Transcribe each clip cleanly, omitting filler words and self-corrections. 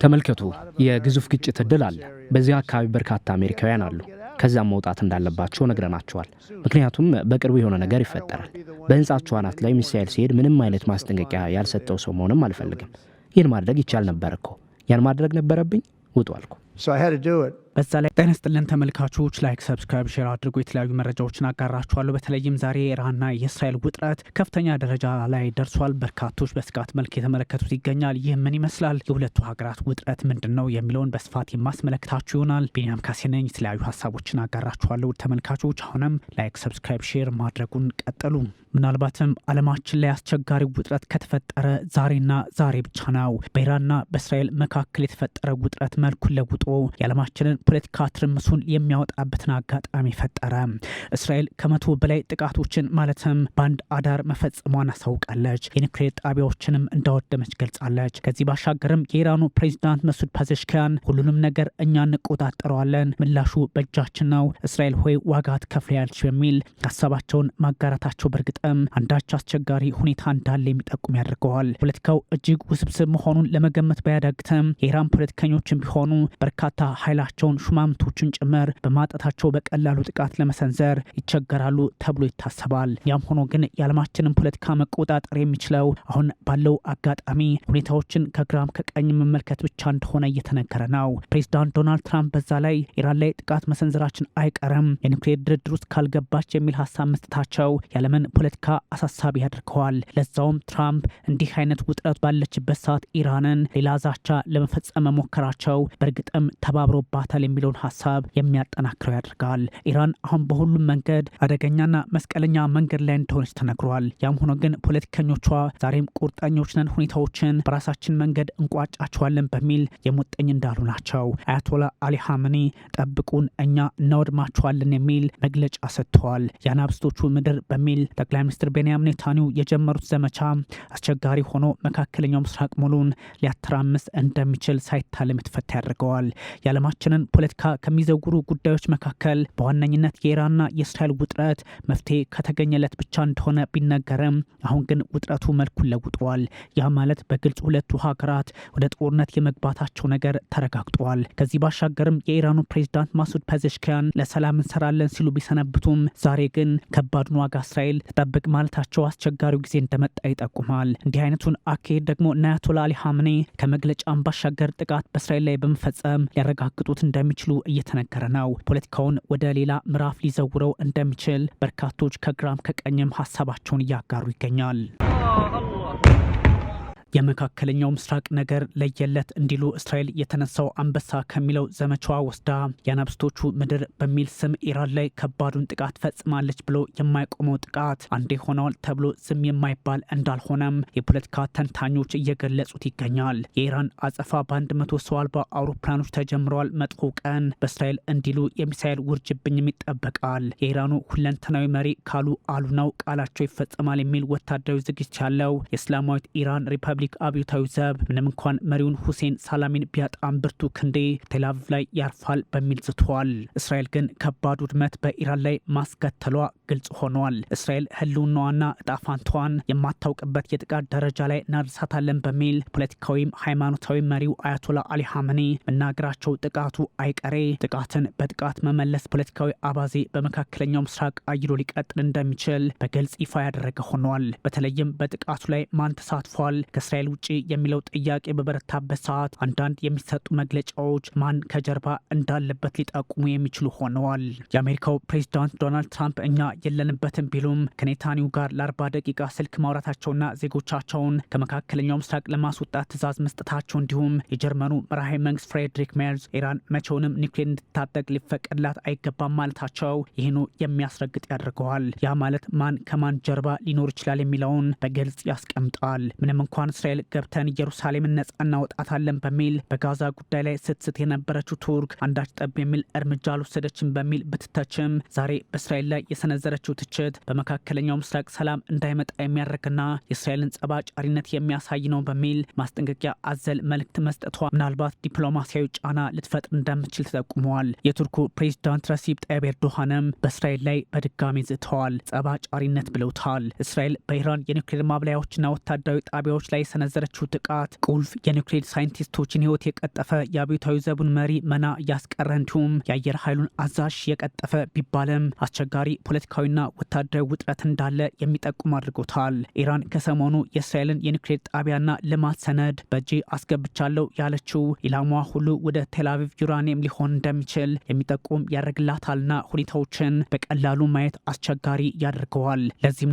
ተመልከቱ የግዙፍ ግጭት እድል አለ በዚያ አካባቢ በርካታ አሜሪካውያን አሉ ከዛም መውጣት እንዳለባቸው ነግረናቸዋል ምክንያቱም በቅርቡ የሆነ ነገር ይፈጠራል በህንጻቸው አናት ላይ ሚሳኤል ሲሄድ ምንም አይነት ማስጠንቀቂያ ያልሰጠው ሰው መሆንም አልፈልግም ይህን ማድረግ ይቻል ነበር እኮ ያን ማድረግ ነበረብኝ ውጡ አልኩ So I had to do it. በዛ ላይ ተነስተልን ተመልካቾች ላይክ ሰብስክራይብ ሼር አድርጉ የተለያዩ መረጃዎችን አጋራችኋለሁ በተለይም ዛሬ ኢራንና የእስራኤል ውጥረት ከፍተኛ ደረጃ ላይ ደርሷል በርካቶች በስጋት መልክ የተመለከቱት ይገኛል ይህ ምን ይመስላል የሁለቱ ሀገራት ውጥረት ምንድነው የሚለውን በስፋት የማስመለክታችሁ ይሆናል ቢኒያም ካሴነኝ የተለያዩ ሀሳቦችን አጋራችኋለሁ ተመልካቾች አሁንም ላይክ ሰብስክራይብ ሼር ማድረጉን ቀጥሉ ምናልባትም ዓለማችን ላይ አስቸጋሪ ውጥረት ከተፈጠረ ዛሬና ዛሬ ብቻ ነው በኢራንና በእስራኤል መካከል የተፈጠረ ውጥረት መልኩን ለውጦ የዓለማችንን ፖለቲካ ትርምሱን የሚያወጣበትን አጋጣሚ ፈጠረ እስራኤል ከመቶ በላይ ጥቃቶችን ማለትም ባንድ አዳር መፈጸሟን አሳውቃለች የኒውክሌር ጣቢያዎችንም እንዳወደመች ገልጻለች ከዚህ ባሻገርም የኢራኑ ፕሬዝዳንት መሱድ ፐዘሽኪያን ሁሉንም ነገር እኛ እንቆጣጠረዋለን ምላሹ በእጃችን ነው እስራኤል ሆይ ዋጋ ትከፍያለሽ በሚል ሀሳባቸውን ማጋራታቸው በርግጥ አንዳች አስቸጋሪ ሁኔታ እንዳለ የሚጠቁም ያደርገዋል ፖለቲካው እጅግ ውስብስብ መሆኑን ለመገመት ባያዳግተም የኢራን ፖለቲከኞችም ቢሆኑ በርካታ ኃይላቸውን ሹማምንቶችን ጭምር በማጣታቸው በቀላሉ ጥቃት ለመሰንዘር ይቸገራሉ ተብሎ ይታሰባል ያም ሆኖ ግን የዓለማችንን ፖለቲካ መቆጣጠር የሚችለው አሁን ባለው አጋጣሚ ሁኔታዎችን ከግራም ከቀኝ መመልከት ብቻ እንደሆነ እየተነገረ ነው ፕሬዝዳንት ዶናልድ ትራምፕ በዛ ላይ ኢራን ላይ ጥቃት መሰንዘራችን አይቀርም የኒውክሌር ድርድር ውስጥ ካልገባች የሚል ሀሳብ መስጠታቸው የዓለምን ፖለቲካ አሳሳቢ ያደርገዋል ለዛውም ትራምፕ እንዲህ አይነት ውጥረት ባለችበት ሰዓት ኢራንን ሌላ ዛቻ ለመፈጸም መሞከራቸው በእርግጥም ተባብሮባታል የሚለውን ሀሳብ የሚያጠናክረው ያደርጋል ኢራን አሁን በሁሉም መንገድ አደገኛና መስቀለኛ መንገድ ላይ እንደሆነች ተነግሯል ያም ሆኖ ግን ፖለቲከኞቿ ዛሬም ቁርጠኞች ነን ሁኔታዎችን በራሳችን መንገድ እንቋጫቸዋለን በሚል የሙጥኝ እንዳሉ ናቸው አያቶላ አሊ ሀመኒ ጠብቁን እኛ እናወድማቸዋለን የሚል መግለጫ ሰጥተዋል የአናብስቶቹ ምድር በሚል ጠቅላይ ሚኒስትር ቤንያሚን ኔታንያሁ የጀመሩት ዘመቻ አስቸጋሪ ሆኖ መካከለኛው ምስራቅ ሙሉን ሊያተራምስ እንደሚችል ሳይታለም የተፈታ ያደርገዋል የዓለማችንን ፖለቲካ ከሚዘውሩ ጉዳዮች መካከል በዋነኝነት የኢራንና የእስራኤል ውጥረት መፍትሄ ከተገኘለት ብቻ እንደሆነ ቢነገርም አሁን ግን ውጥረቱ መልኩን ለውጧል ያ ማለት በግልጽ ሁለቱ ሀገራት ወደ ጦርነት የመግባታቸው ነገር ተረጋግጧል ከዚህ ባሻገርም የኢራኑ ፕሬዝዳንት መሱድ ፐዘሽኪያን ለሰላም እንሰራለን ሲሉ ቢሰነብቱም ዛሬ ግን ከባዱን ዋጋ እስራኤል ተጠብቅ ማለታቸው አስቸጋሪው ጊዜ እንደመጣ ይጠቁማል እንዲህ አይነቱን አካሄድ ደግሞ አያቶላ አሊ ሀመኒ ከመግለጫም ባሻገር ጥቃት በእስራኤል ላይ በመፈጸም ሊያረጋግጡት እንደሚችሉ እየተነገረ ነው ፖለቲካውን ወደ ሌላ ምዕራፍ ሊዘውረው እንደሚችል በርካቶች ከግራም ከቀኝም ሀሳባቸውን እያጋሩ ይገኛል የመካከለኛው ምስራቅ ነገር ለየለት እንዲሉ እስራኤል የተነሳው አንበሳ ከሚለው ዘመቻዋ ወስዳ የአናብስቶቹ ምድር በሚል ስም ኢራን ላይ ከባዱን ጥቃት ፈጽማለች ብሎ የማይቆመው ጥቃት አንዴ ሆነዋል ተብሎ ዝም የማይባል እንዳልሆነም የፖለቲካ ተንታኞች እየገለጹት ይገኛል የኢራን አጸፋ በ100 ሰው አልባ አውሮፕላኖች ተጀምረዋል መጥፎ ቀን በእስራኤል እንዲሉ የሚሳኤል ውርጅብኝም ይጠበቃል የኢራኑ ሁለንተናዊ መሪ ካሉ አሉ ነው ቃላቸው ይፈጸማል የሚል ወታደራዊ ዝግጅት ያለው የእስላማዊት ኢራን ሪፐብሊክ አብዮታዊ ዘብ ምንም እንኳን መሪውን ሁሴን ሳላሚን ቢያጣም ብርቱ ክንዴ ቴልአቪቭ ላይ ያርፋል በሚል ዝተዋል እስራኤል ግን ከባድ ውድመት በኢራን ላይ ማስከተሏ ግልጽ ሆኗል እስራኤል ህልውናዋና እጣፋንቷን የማታውቅበት የጥቃት ደረጃ ላይ እናደርሳታለን በሚል ፖለቲካዊም ሃይማኖታዊ መሪው አያቶላ አሊ ሀመኒ መናገራቸው ጥቃቱ አይቀሬ ጥቃትን በጥቃት መመለስ ፖለቲካዊ አባዜ በመካከለኛው ምስራቅ አይሎ ሊቀጥል እንደሚችል በግልጽ ይፋ ያደረገ ሆኗል በተለይም በጥቃቱ ላይ ማን ተሳትፏል ከእስራኤል ውጪ የሚለው ጥያቄ በበረታበት ሰዓት አንዳንድ የሚሰጡ መግለጫዎች ማን ከጀርባ እንዳለበት ሊጠቁሙ የሚችሉ ሆነዋል የአሜሪካው ፕሬዝዳንት ዶናልድ ትራምፕ እኛ የለንበትም ቢሉም ከኔታንያሁ ጋር ለ40 ደቂቃ ስልክ ማውራታቸውና ዜጎቻቸውን ከመካከለኛው ምስራቅ ለማስወጣት ትእዛዝ መስጠታቸው እንዲሁም የጀርመኑ መራሄ መንግስት ፍሬድሪክ ሜርዝ ኢራን መቼውንም ኒውክሌር እንድታጠቅ ሊፈቀድላት አይገባም ማለታቸው ይህኑ የሚያስረግጥ ያደርገዋል ያ ማለት ማን ከማን ጀርባ ሊኖር ይችላል የሚለውን በግልጽ ያስቀምጣል ምንም እንኳን እስራኤል ገብተን ኢየሩሳሌምን ነጻ እናወጣታለን በሚል በጋዛ ጉዳይ ላይ ስትስት የነበረችው ቱርክ አንዳች ጠብ የሚል እርምጃ አልወሰደችም በሚል ብትተችም ዛሬ በእስራኤል ላይ የሰነዘረችው ትችት በመካከለኛው ምስራቅ ሰላም እንዳይመጣ የሚያደርግና የእስራኤልን ጸባጫሪነት የሚያሳይ ነው በሚል ማስጠንቀቂያ አዘል መልእክት መስጠቷ ምናልባት ዲፕሎማሲያዊ ጫና ልትፈጥር እንደምትችል ተጠቁመዋል የቱርኩ ፕሬዝዳንት ረሲፕ ጣይብ ኤርዶሃንም በእስራኤል ላይ በድጋሚ ዝተዋል ጸባጫሪነት ብለውታል እስራኤል በኢራን የኒውክሌር ማብላያዎችና ወታደራዊ ጣቢያዎች ላይ የሰነዘረችው ጥቃት ቁልፍ የኒውክሌር ሳይንቲስቶችን ህይወት የቀጠፈ የአብዮታዊ ዘቡን መሪ መና ያስቀረ እንዲሁም የአየር ኃይሉን አዛዥ የቀጠፈ ቢባልም አስቸጋሪ ፖለቲካዊና ወታደራዊ ውጥረት እንዳለ የሚጠቁም አድርጎታል። ኢራን ከሰሞኑ የእስራኤልን የኒውክሌር ጣቢያና ልማት ሰነድ በእጅ አስገብቻለሁ ያለችው ኢላማዋ ሁሉ ወደ ቴልአቪቭ ዩራኒየም ሊሆን እንደሚችል የሚጠቁም ያደርግላታልና ሁኔታዎችን በቀላሉ ማየት አስቸጋሪ ያደርገዋል። ለዚህም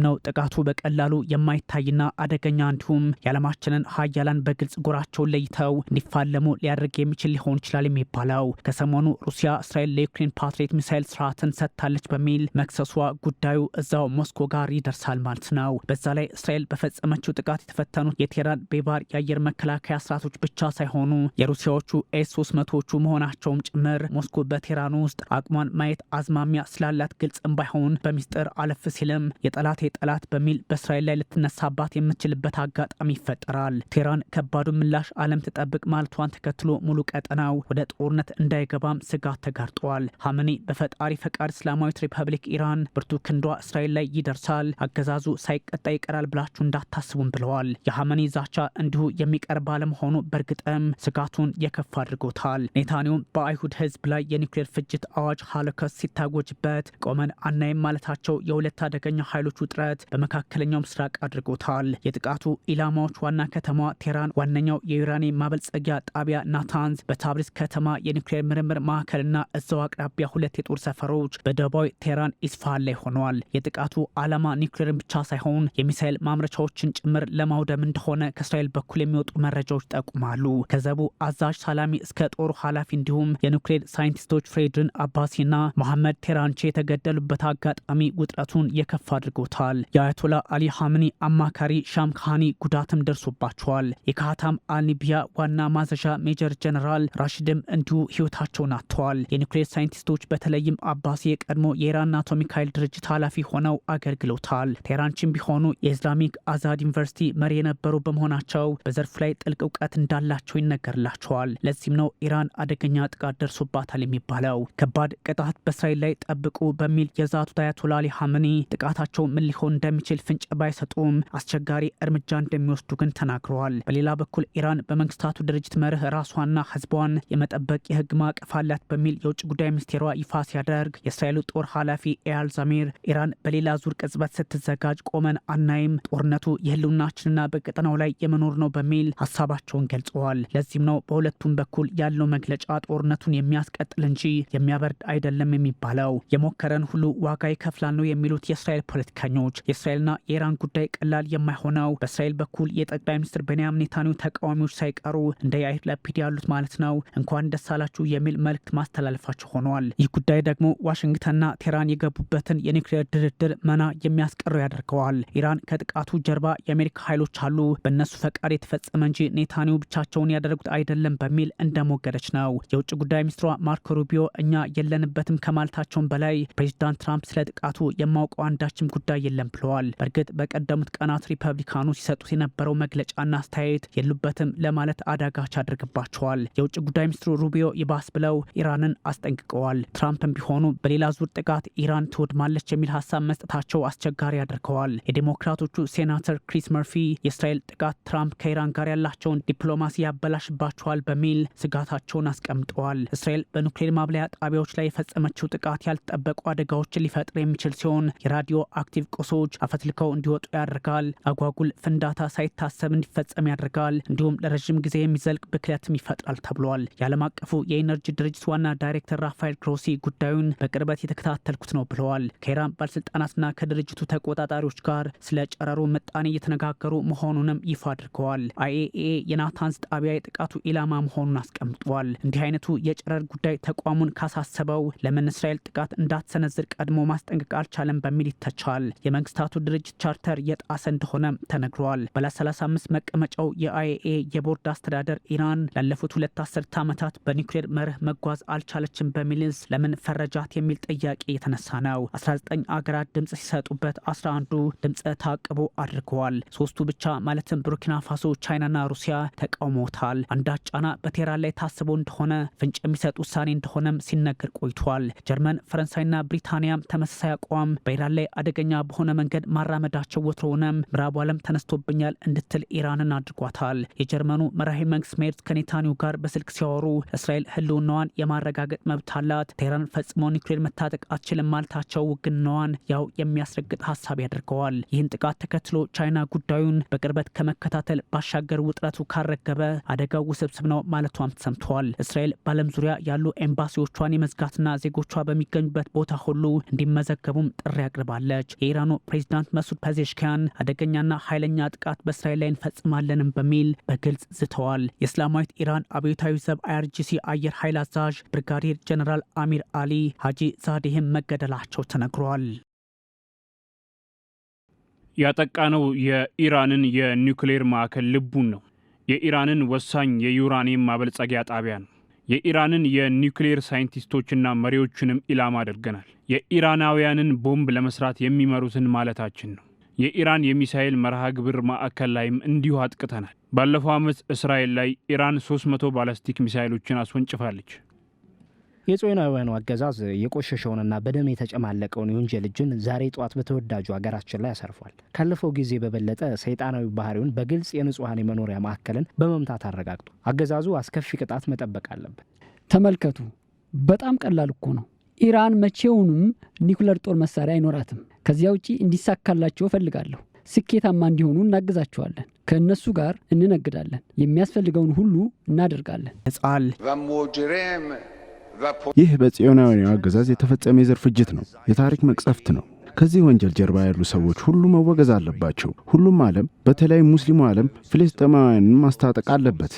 ነው ጥቃቱ በቀላሉ የማይታይና አደገኛ እንዲሁም የዓለማችንን ሀያላን በግልጽ ጎራቸውን ለይተው እንዲፋለሙ ሊያደርግ የሚችል ሊሆን ይችላል የሚባለው። ከሰሞኑ ሩሲያ እስራኤል ለዩክሬን ፓትሪዮት ሚሳይል ስርዓትን ሰጥታለች በሚል መክሰሷ ጉዳዩ እዛው ሞስኮ ጋር ይደርሳል ማለት ነው። በዛ ላይ እስራኤል በፈጸመችው ጥቃት የተፈተኑት የቴህራን ቤባር የአየር መከላከያ ስርዓቶች ብቻ ሳይሆኑ የሩሲያዎቹ ኤስ-300ዎቹ መሆናቸውም ጭምር ሞስኮ በቴህራን ውስጥ አቅሟን ማየት አዝማሚያ ስላላት ግልጽም ባይሆን በሚስጥር አለፍ ሲልም የጠላቴ ጠላት በሚል በእስራኤል ላይ ልትነሳባት የምትችልበት አጋጣሚ ይፈጠራል። ቴህራን ከባዱን ምላሽ ዓለም ትጠብቅ ማለቷን ተከትሎ ሙሉ ቀጠናው ወደ ጦርነት እንዳይገባም ስጋት ተጋርጧል። ሀመኒ በፈጣሪ ፈቃድ እስላማዊት ሪፐብሊክ ኢራን ብርቱ ክንዷ እስራኤል ላይ ይደርሳል፣ አገዛዙ ሳይቀጣ ይቀራል ብላችሁ እንዳታስቡም ብለዋል። የሀመኒ ዛቻ እንዲሁ የሚቀር ባለመሆኑ በእርግጥም ስጋቱን የከፍ አድርጎታል። ኔታንያሁም በአይሁድ ህዝብ ላይ የኒውክሌር ፍጅት አዋጅ ሆሎኮስት ሲታወጅበት ቆመን አናይም ማለታቸው የሁለት አደገኛ ኃይሎች ውጥረት በመካከለኛው ምስራቅ አድርጎታል። የጥቃቱ ኢላማዎች ዋና ከተማ ቴህራን፣ ዋነኛው የዩራኒየም ማበልጸጊያ ጣቢያ ናታንዝ፣ በታብሪዝ ከተማ የኒውክሌር ምርምር ማዕከልና እዛው አቅራቢያ ሁለት የጦር ሰፈሮች በደቡባዊ ቴህራን ኢስፋሃን ላይ ሆነዋል። የጥቃቱ ዓላማ ኒውክሌርን ብቻ ሳይሆን የሚሳኤል ማምረቻዎችን ጭምር ለማውደም እንደሆነ ከእስራኤል በኩል የሚወጡ መረጃዎች ጠቁማሉ። ከዘቡ አዛዥ ሳላሚ እስከ ጦሩ ኃላፊ እንዲሁም የኒውክሌር ሳይንቲስቶች ፍሬድሪን አባሲና መሐመድ ቴህራንቺ የተገደሉበት አጋጣሚ ውጥረቱን የከፍ አድርጎታል። የአያቶላ አሊ ሀመኒ አማካሪ ሻምካኒ ጉዳትም ደርሶባቸዋል። የካህታም አልኒቢያ ዋና ማዘዣ ሜጀር ጀነራል ራሽድም እንዲሁ ህይወታቸውን አጥተዋል። የኒውክሌር ሳይንቲስቶች በተለይም አባሲ የቀድሞ የኢራን አቶሚክ ኃይል ድርጅት ኃላፊ ሆነው አገልግሎታል። ቴህራንቺም ቢሆኑ የኢስላሚክ አዛድ ዩኒቨርሲቲ መሪ የነበሩ በመሆናቸው በዘርፉ ላይ ጥልቅ እውቀት እንዳላቸው ይነገርላቸዋል። ለዚህም ነው ኢራን አደገኛ ጥቃት ደርሶባታል የሚባለው። ከባድ ቅጣት በእስራኤል ላይ ጠብቁ በሚል የዛቱት አያቶላ አሊ ሀመኒ ጥቃታቸው ምን ሊሆን እንደሚችል ፍንጭ ባይሰጡም አስቸጋሪ እርምጃ እንደሚወስዱ ግን ተናግረዋል። በሌላ በኩል ኢራን በመንግስታቱ ድርጅት መርህ ራሷና ህዝቧን የመጠበቅ የህግ ማዕቀፍ አላት በሚል የውጭ ጉዳይ ሚኒስቴሯ ይፋ ሲያደርግ የእስራኤሉ ጦር ኃላፊ ኤያል ዛሚር ኢራን በሌላ ዙር ቅጽበት ስትዘጋጅ ቆመን አናይም፣ ጦርነቱ የህልውናችንና በቀጠናው ላይ የመኖር ነው በሚል ሀሳባቸውን ገልጸዋል። ለዚህም ነው በሁለቱም በኩል ያለው መግለጫ ጦርነቱን የሚያስቀጥል እንጂ የሚያበርድ አይደለም የሚባለው። የሞከረን ሁሉ ዋጋ ይከፍላል ነው የሚሉት የእስራኤል ፖለቲከኞች። የእስራኤልና የኢራን ጉዳይ ቀላል የማይሆነው በእስራኤል በኩል የጠቅላይ ሚኒስትር ቤንያሚን ኔታንያሁ ተቃዋሚዎች ሳይቀሩ እንደ ያይር ላፒድ ያሉት ማለት ነው እንኳን ደስ አላችሁ የሚል መልእክት ማስተላለፋቸው ሆኗል። ይህ ጉዳይ ደግሞ ዋሽንግተንና ቴህራን የገቡበትን የኒውክሌር ድርድር መና የሚያስቀረው ያደርገዋል። ኢራን ከጥቃቱ ጀርባ የአሜሪካ ኃይሎች አሉ፣ በእነሱ ፈቃድ የተፈጸመ እንጂ ኔታንያሁ ብቻቸውን ያደረጉት አይደለም በሚል እንደሞገደች ነው። የውጭ ጉዳይ ሚኒስትሯ ማርኮ ሩቢዮ እኛ የለንበትም ከማለታቸውን በላይ ፕሬዚዳንት ትራምፕ ስለ ጥቃቱ የማውቀው አንዳችም ጉዳይ የለም ብለዋል። በእርግጥ በቀደሙት ቀናት ሪፐብሊካኑ ሲሰጡት የነበረው መግለጫና አስተያየት የሉበትም ለማለት አዳጋች አድርግባቸዋል። የውጭ ጉዳይ ሚኒስትሩ ሩቢዮ ይባስ ብለው ኢራንን አስጠንቅቀዋል። ትራምፕም ቢሆኑ በሌላ ዙር ጥቃት ኢራን ትወድማለች የሚል ሀሳብ መስጠታቸው አስቸጋሪ ያደርገዋል። የዴሞክራቶቹ ሴናተር ክሪስ መርፊ የእስራኤል ጥቃት ትራምፕ ከኢራን ጋር ያላቸውን ዲፕሎማሲ ያበላሽባቸዋል በሚል ስጋታቸውን አስቀምጠዋል። እስራኤል በኑክሌር ማብለያ ጣቢያዎች ላይ የፈጸመችው ጥቃት ያልተጠበቁ አደጋዎችን ሊፈጥር የሚችል ሲሆን የራዲዮ አክቲቭ ቁሶች አፈትልከው እንዲወጡ ያደርጋል፣ አጓጉል ፍንዳታ ሳይታሰብ እንዲፈጸም ያደርጋል፣ እንዲሁም ለረዥም ጊዜ የሚዘልቅ ብክለትም ይፈጥራል ተብሏል። የዓለም አቀፉ የኢነርጂ ድርጅት ዋና ዳይሬክተር ራፋኤል ግሮሲ ጉዳዩን በቅርበት የተከታተልኩት ነው ብለዋል። ከኢራን ባለስልጣናትና ከድርጅቱ ተቆጣጣሪዎች ጋር ስለ ጨረሩ ምጣኔ እየተነጋገሩ መሆኑንም ይፋ አድርገዋል። አይኤኢኤ የናታንዝ ጣቢያ የጥቃቱ ኢላማ መሆኑን አስቀምጧል። እንዲህ አይነቱ የጨረር ጉዳይ ተቋሙን ካሳሰበው ለምን እስራኤል ጥቃት እንዳትሰነዝር ቀድሞ ማስጠንቀቅ አልቻለም በሚል ይተቻል። የመንግስታቱ ድርጅት ቻርተር የጣሰ እንደሆነ ተነግሯል። ባለ 35 መቀመጫው የአይኤኢኤ የቦርድ አስተዳደር ኢራን ላለፉት 2 አስርት ዓመታት በኒውክሌር መርህ መጓዝ አልቻለችም በሚልስ ለምን ፈረጃት የሚል ጥያቄ የተነሳ ነው። 19 አገራት ድምጽ ሲሰጡበት 11ዱ ድምጽ ታቅቦ አድርገዋል። 3ቱ ብቻ ማለትም ቡርኪና ፋሶ፣ ቻይናና ሩሲያ ተቃውሞታል። አንዳች ጫና በቴህራን ላይ ታስቦ እንደሆነ ፍንጭ የሚሰጥ ውሳኔ እንደሆነም ሲነገር ቆይቷል። ጀርመን፣ ፈረንሳይና ብሪታንያም ተመሳሳይ አቋም በኢራን ላይ አደገኛ በሆነ መንገድ ማራመዳቸው ወትሮ ስለሆነም ምዕራቡ ዓለም ተነስቶብኛል እንድትል ኢራንን አድርጓታል። የጀርመኑ መራሄ መንግስት ሜርዝ ከኔታንያሁ ጋር በስልክ ሲያወሩ እስራኤል ህልውናዋን የማረጋገጥ መብት አላት፣ ቴህራን ፈጽሞ ኒውክሌር መታጠቅ አትችልም ማለታቸው ውግናዋን ያው የሚያስረግጥ ሀሳብ ያደርገዋል። ይህን ጥቃት ተከትሎ ቻይና ጉዳዩን በቅርበት ከመከታተል ባሻገር ውጥረቱ ካረገበ አደጋው ውስብስብ ነው ማለቷም ተሰምተዋል። እስራኤል በዓለም ዙሪያ ያሉ ኤምባሲዎቿን የመዝጋትና ዜጎቿ በሚገኙበት ቦታ ሁሉ እንዲመዘገቡም ጥሪ አቅርባለች። የኢራኑ ፕሬዚዳንት መሱድ ፔዜሽኪያን አደገኛና ኃይለኛ ጥቃት በእስራኤል ላይ እንፈጽማለንም በሚል በግልጽ ዝተዋል። የእስላማዊት ኢራን አብዮታዊ ዘብ IRGC አየር ኃይል አዛዥ ብርጋዴር ጀነራል አሚር አሊ ሀጂ ዛዴህም መገደላቸው ተነግሯል። ያጠቃነው የኢራንን የኒውክሌር ማዕከል ልቡን ነው። የኢራንን ወሳኝ የዩራኒየም ማበልጸጊያ ጣቢያ ነው። የኢራንን የኒውክሌር ሳይንቲስቶችና መሪዎችንም ኢላማ አድርገናል። የኢራናውያንን ቦምብ ለመስራት የሚመሩትን ማለታችን ነው። የኢራን የሚሳኤል መርሃ ግብር ማዕከል ላይም እንዲሁ አጥቅተናል። ባለፈው ዓመት እስራኤል ላይ ኢራን 300 ባላስቲክ ሚሳኤሎችን አስወንጭፋለች። የጽዮናውያኑ አገዛዝ የቆሸሸውንና በደም የተጨማለቀውን የወንጀል እጁን ዛሬ ጧት በተወዳጁ ሀገራችን ላይ ያሰርፏል። ካለፈው ጊዜ በበለጠ ሰይጣናዊ ባህሪውን በግልጽ የንጹሐን የመኖሪያ ማዕከልን በመምታት አረጋግጦ አገዛዙ አስከፊ ቅጣት መጠበቅ አለበት። ተመልከቱ፣ በጣም ቀላል እኮ ነው። ኢራን መቼውንም ኒውክሌር ጦር መሳሪያ አይኖራትም። ከዚያ ውጪ እንዲሳካላቸው እፈልጋለሁ። ስኬታማ እንዲሆኑ እናግዛቸዋለን። ከእነሱ ጋር እንነግዳለን። የሚያስፈልገውን ሁሉ እናደርጋለን። ጻል ይህ በጽዮናውያኑ አገዛዝ የተፈጸመ የዘር ፍጅት ነው፣ የታሪክ መቅሰፍት ነው። ከዚህ ወንጀል ጀርባ ያሉ ሰዎች ሁሉ መወገዝ አለባቸው። ሁሉም ዓለም በተለይ ሙስሊሙ ዓለም ፍልስጤማውያንን ማስታጠቅ አለበት።